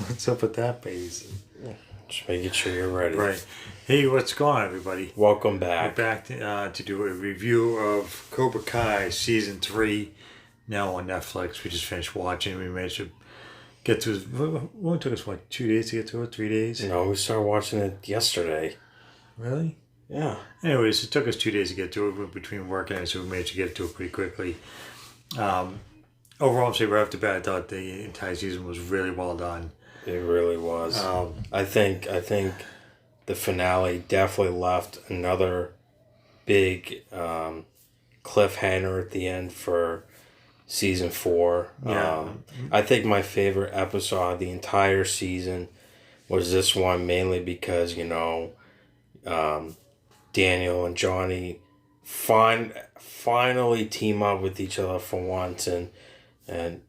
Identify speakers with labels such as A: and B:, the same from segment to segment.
A: What's up with that, baby?
B: Just making sure you're ready.
A: Right. Hey, what's going on, everybody?
B: Welcome
A: We're
B: back.
A: back to do a review of Cobra Kai Season 3, now on Netflix. We just finished watching. We managed to get to it. It took us, 2 days to get to it? 3 days?
B: No, we started watching it yesterday.
A: Really?
B: Yeah.
A: Anyways, it took us 2 days to get to it between work and it, so we managed to get to it pretty quickly. Overall, I'll say right off the bat, I thought the entire season was really well done.
B: It really was. I think the finale definitely left another big cliffhanger at the end for season 4.
A: Yeah.
B: I think my favorite episode of the entire season was this one, mainly because, Daniel and Johnny finally team up with each other for once and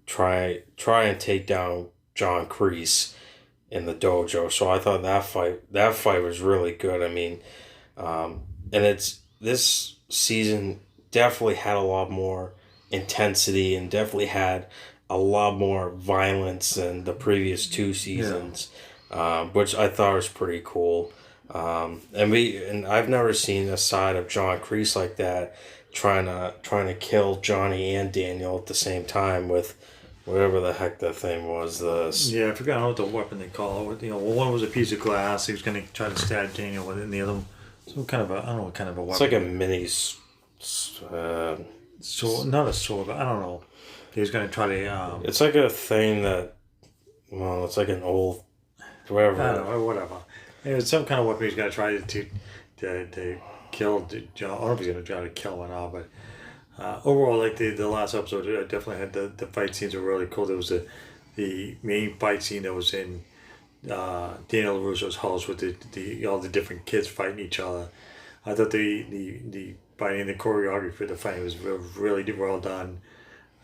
B: try and take down John Kreese in the dojo. So I thought that fight was really good. I mean, and this season definitely had a lot more intensity and definitely had a lot more violence than the previous 2 seasons, which I thought was pretty cool. And I've never seen a side of John Kreese like that, trying to kill Johnny and Daniel at the same time with whatever the heck that thing was.
A: I forgot what the weapon they call it. One was a piece of glass. He was going to try to stab Daniel with it, and the other one, some kind of I don't know what kind of a weapon.
B: It's like a mini.
A: Sword, not a sword, but I don't know. He was going to try to.
B: It's like a thing that. Well, it's like an old. Whatever.
A: I don't know, whatever. It was some kind of weapon he's going to try to kill John. I don't know if he's going to try to kill him or not, but overall, like the last episode, I definitely had the fight scenes were really cool. There was the main fight scene that was in Daniel LaRusso's house with the all the different kids fighting each other. I thought the fighting, the choreography for the fighting was really well done.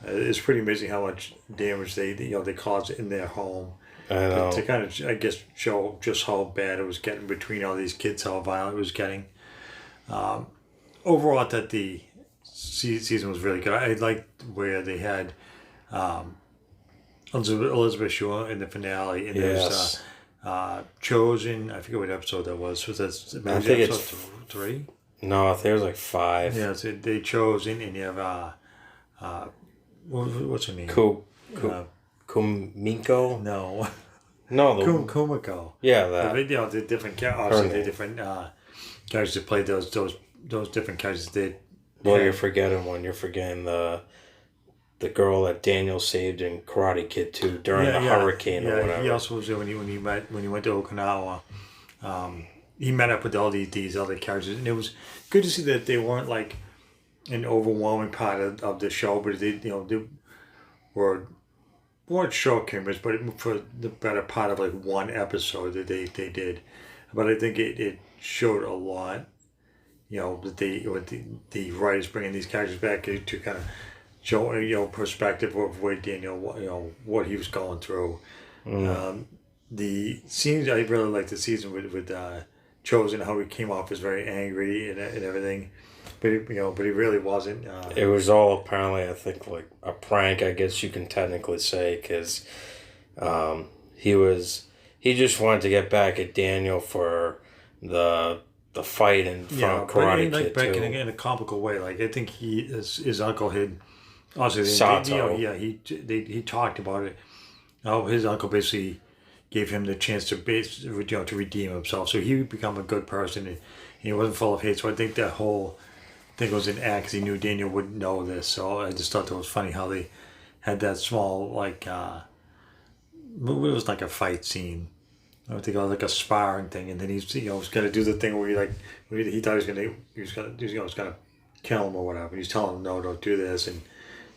A: It's pretty amazing how much damage they caused in their home.
B: I know.
A: To kind of, I guess, show just how bad it was getting between all these kids, how violent it was getting. Overall, I thought the season was really good. I liked where they had Elizabeth Shue in the finale, and
B: Yes.
A: there's Chosen. I forget what episode that was. Was that
B: I think
A: episode
B: it's
A: 3?
B: No, I think it was like 5.
A: Yeah, so they Chosen, and you have what's her name?
B: Kumiko?
A: No.
B: No,
A: Kumiko.
B: Yeah, that.
A: The different obviously the different characters that played those different characters did.
B: Well, you're forgetting one. You're forgetting the girl that Daniel saved in Karate Kid 2 during the hurricane or whatever.
A: He also was there when he went to Okinawa. He met up with all these other characters, and it was good to see that they weren't like an overwhelming part of the show, but they weren't short cameras, but for the better part of like one episode that they did. But I think it showed a lot, that the writers bringing these characters back to kind of show, perspective of where Daniel, what he was going through. The scenes, I really liked the season with Chosen, how he came off as very angry and everything. But he really wasn't.
B: It was all apparently, I think, like a prank, I guess you can technically say, because he just wanted to get back at Daniel for the fight in front of Karate Kid
A: back
B: too.
A: in a comical way. Like I think his uncle had also
B: Sato.
A: He talked about it. Oh, his uncle basically gave him the chance to to redeem himself, so he would become a good person, and he wasn't full of hate. So I think that whole thing was an act, because he knew Daniel wouldn't know this. So I just thought that was funny how they had that small it was like a fight scene. I think it was like a sparring thing, and then he's was gonna do the thing where he thought he was gonna kill him or whatever. He's telling him, no, don't do this, and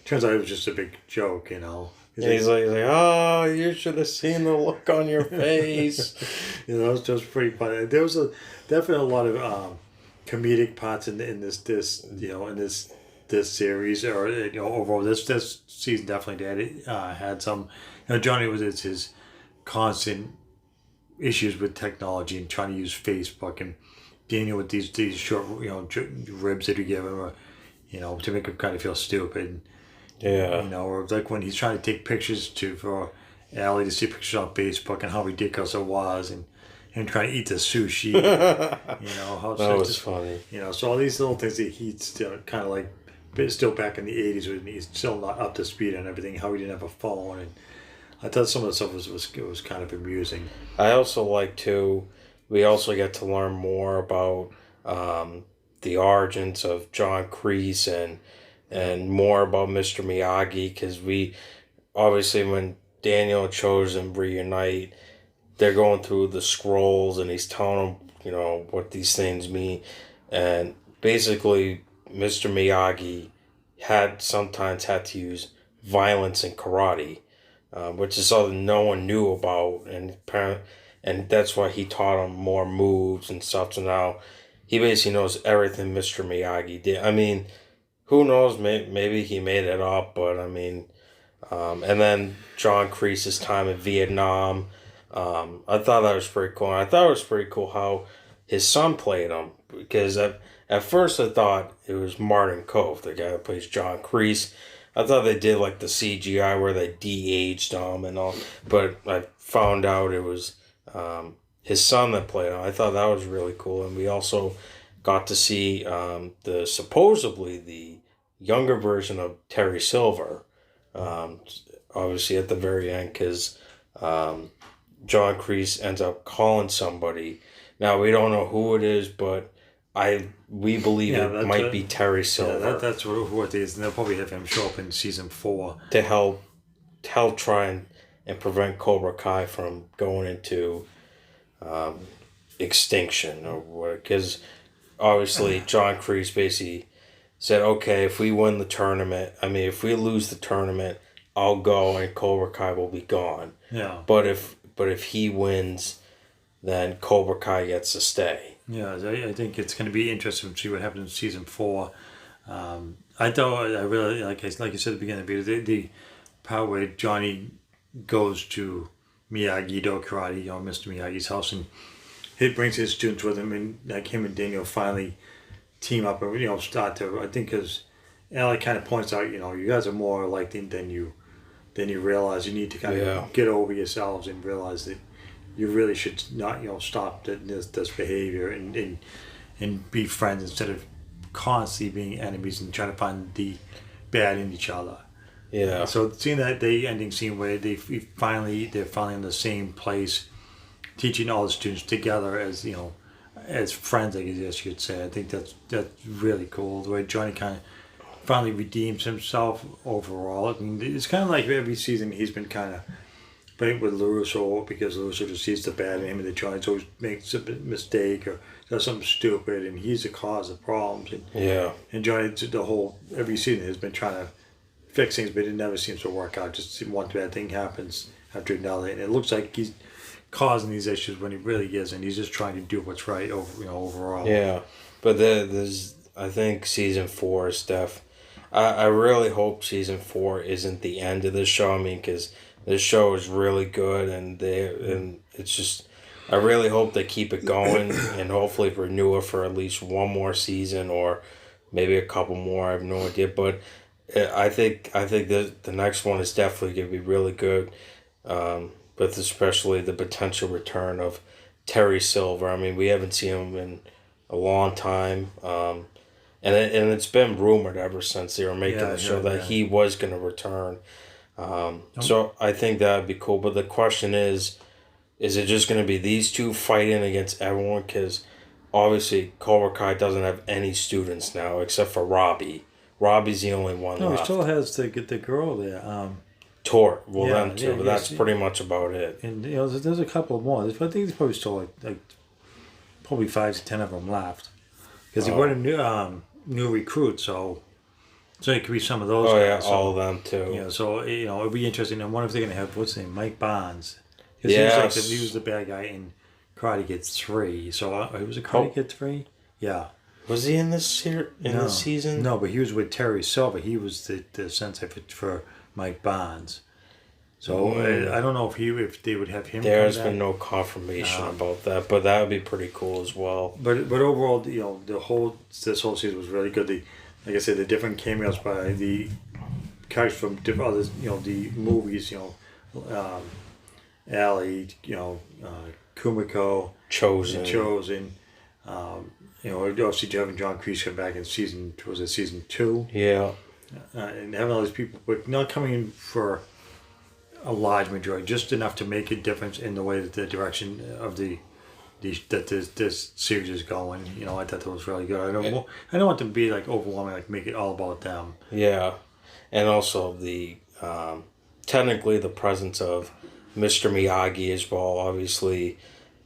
A: turns out it was just a big joke.
B: He's like, oh, you should have seen the look on your face.
A: That was just pretty funny. There was definitely a lot of comedic parts in this series, or overall this season definitely did. Had some. Johnny was his constant issues with technology and trying to use Facebook, and Daniel with these short ribs that he give him, or to make him kind of feel stupid.
B: Yeah.
A: Or like when he's trying to take pictures for Allie to see pictures on Facebook and how ridiculous it was, and him trying to eat the sushi. How
B: That was funny.
A: So all these little things that he's still kind of like, but still back in the 80s when he's still not up to speed on everything. How he didn't have a phone, and I thought some of the stuff was kind of amusing.
B: I also like to. We also get to learn more about the origins of John Kreese and more about Mr. Miyagi, because we obviously when Daniel and Chosen reunite, they're going through the scrolls and he's telling them what these things mean, and basically Mr. Miyagi sometimes had to use violence in karate, which is something no one knew about, and that's why he taught him more moves and stuff. So now he basically knows everything Mr. Miyagi did. I mean, who knows? Maybe he made it up, but I mean, and then John Kreese's time in Vietnam. I thought that was pretty cool. And I thought it was pretty cool how his son played him, because at first I thought it was Martin Kove, the guy that plays John Kreese. I thought they did like the CGI where they de-aged him and all, but I found out it was his son that played him. I thought that was really cool, and we also got to see supposedly the younger version of Terry Silver. Obviously at the very end, because John Kreese ends up calling somebody. Now we don't know who it is, but we believe it might be Terry Silver.
A: Yeah, that's who it is, and they'll probably have him show up in season 4
B: to help try and prevent Cobra Kai from going into extinction or what. Because obviously John Kreese basically said, okay, if we win the tournament, if we lose the tournament, I'll go and Cobra Kai will be gone.
A: Yeah.
B: But if he wins, then Cobra Kai gets to stay.
A: Yeah, I think it's going to be interesting to see what happens in season 4. I thought I really like you said at the beginning, the part where Johnny goes to Miyagi-Do karate, Mr. Miyagi's house, and he brings his students with him, and like him and Daniel finally team up and start to. I think because Allie kind of points out, you guys are more alike than you realize. You need to kind of get over yourselves and realize that you really should not stop this behavior and be friends instead of constantly being enemies and trying to find the bad in each other.
B: Yeah.
A: So seeing that ending scene where they're finally in the same place, teaching all the students together as friends, I guess you could say. I think that's really cool. The way Johnny kind of finally redeems himself overall. It's kind of like every season he's been kind of playing with LaRusso, because LaRusso just sees the bad in him, and the Johnny always makes a mistake or does something stupid, and he's the cause of problems. And Johnny, every season has been trying to fix things, but it never seems to work out. Just one bad thing happens after another, and it looks like he's causing these issues when he really isn't. He's just trying to do what's right overall.
B: Yeah, but there's I think season 4 is I really hope season 4 isn't the end of the show. Because this show is really good, and it's just I really hope they keep it going and hopefully renew it for at least one more season or maybe a couple more. I have no idea, but I think the next one is definitely going to be really good, with especially the potential return of Terry Silver. We haven't seen him in a long time, and it's been rumored ever since they were making the show that he was going to return. So I think that would be cool. But the question is it just going to be these two fighting against everyone? Because obviously Cobra Kai doesn't have any students now except for Robbie. Robbie's the only one left.
A: No, he still has to get the girl there.
B: Tor. Them too, but that's pretty much about it.
A: And there's a couple more. I think there's probably still like probably 5 to 10 of them left, because he brought a new recruit. So it could be some of those.
B: Guys. All of them too.
A: So it'd be interesting. I wonder if they're gonna have what's his name, Mike Bonds.
B: Yes.
A: He was the bad guy in Karate Kid 3. So it was a Karate Kid 3. Yeah.
B: Was he in this this season?
A: No, but he was with Terry Silver. He was the sensei for Mike Bonds. So I don't know if they would have him.
B: There's been no confirmation about that, but that would be pretty cool as well.
A: But overall, this whole season was really good. Like I said, the different cameos by the characters from different others, the movies, Allie, Kumiko,
B: Chosen.
A: Chosen. Obviously having John Kreese come back in season 2,
B: Yeah.
A: and having all these people, but not coming in for a large majority, just enough to make a difference in the way that the direction of this series is going. I thought that was really good. I don't want them to be like overwhelming, like make it all about them.
B: Yeah, and also the technically the presence of Mr. Miyagi as well. Obviously,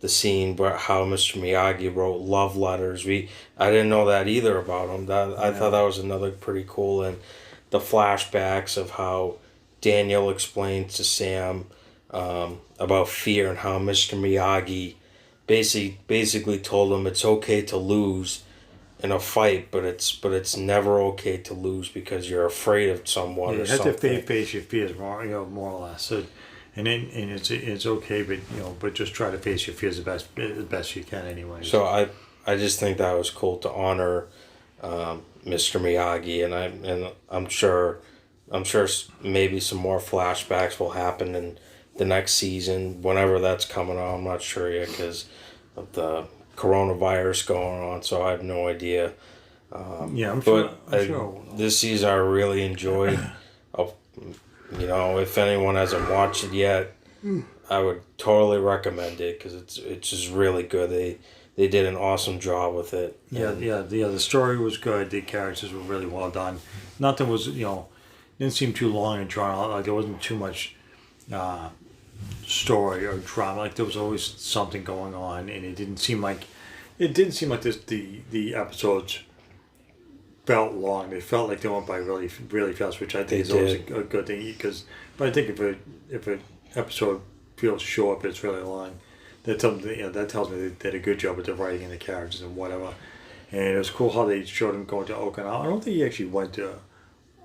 B: the scene where how Mr. Miyagi wrote love letters. I didn't know that either about him. I thought that was another pretty cool, and the flashbacks of how Daniel explains to Sam about fear and how Mr. Miyagi basically told him it's okay to lose in a fight, but it's never okay to lose because you're afraid of someone.
A: You
B: or
A: have
B: something.
A: to face your fears more or less. So, and it's okay, but just try to face your fears the best you can anyway.
B: So I just think that was cool to honor Mr. Miyagi, and I'm sure maybe some more flashbacks will happen in the next season, whenever that's coming on. I'm not sure yet because of the coronavirus going on, so I have no idea.
A: I'm sure.
B: This season I really enjoyed. If anyone hasn't watched it yet, I would totally recommend it because it's just really good. They did an awesome job with it.
A: The story was good. The characters were really well done. Nothing was didn't seem too long and drawn out. Like there wasn't too much story or drama. Like there was always something going on, and it didn't seem like this. The episodes felt long. They felt like they went by really really fast, which I think is always a good thing. But I think if an episode feels short but it's really long, that tells me they did a good job with the writing and the characters and whatever. And it was cool how they showed him going to Okinawa. I don't think he actually went to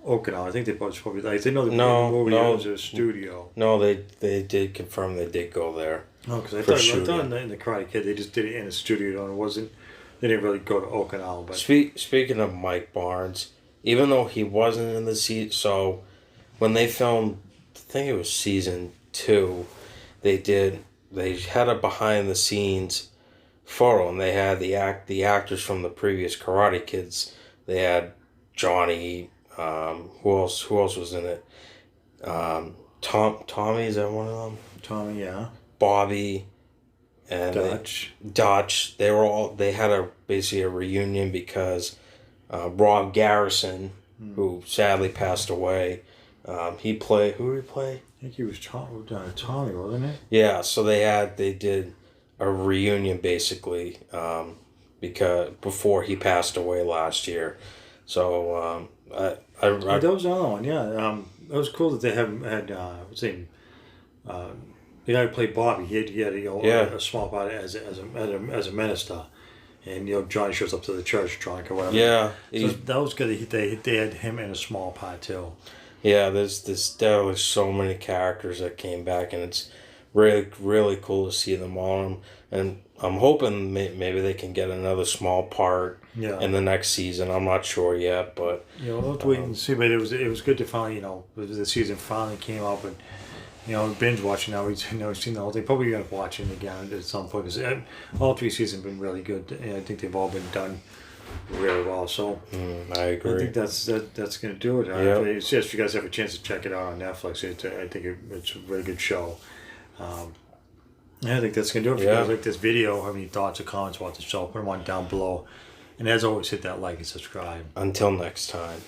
A: Okinawa. I think they probably like they know the movie was a studio.
B: No, they did confirm they did go there.
A: No, because I thought in the Karate Kid they just did it in a studio and it wasn't. They didn't really go to Okinawa. But
B: Speaking of Mike Barnes, even though he wasn't in the season, so when they filmed, I think it was season 2, they had a behind the scenes photo and they had the actors from the previous Karate Kids. They had Johnny. Who else was in it? Tommy, is that one of them?
A: Tommy, yeah.
B: Bobby and Dutch. They had basically a reunion because Rob Garrison, who sadly passed away, who did he play?
A: I think he was Tommy, wasn't it?
B: Yeah, so they did a reunion basically because before he passed away last year. So that
A: was another one. Yeah, it was cool that they had what's his name? The guy who played Bobby. He had a small part as a minister, and Johnny shows up to the church drunk or whatever.
B: Yeah,
A: so that was good. They had him in a small part too.
B: Yeah, there was so many characters that came back, and it's really really cool to see them all. And I'm hoping maybe they can get another small part in the next season. I'm not sure yet, but
A: we'll have to wait and see. But it was good to finally the season finally came up and. Binge watching now. We've seen the whole thing. Probably gonna watch it again at some point because all 3 seasons have been really good, and I think they've all been done really well. So
B: I agree.
A: I think that's gonna do it.
B: Yep.
A: It's just if you guys have a chance to check it out on Netflix. I think it's a really good show. I think that's gonna do it. If you guys like this video, have any thoughts or comments about the show, put them on down below. And as always, hit that like and subscribe.
B: Until next time.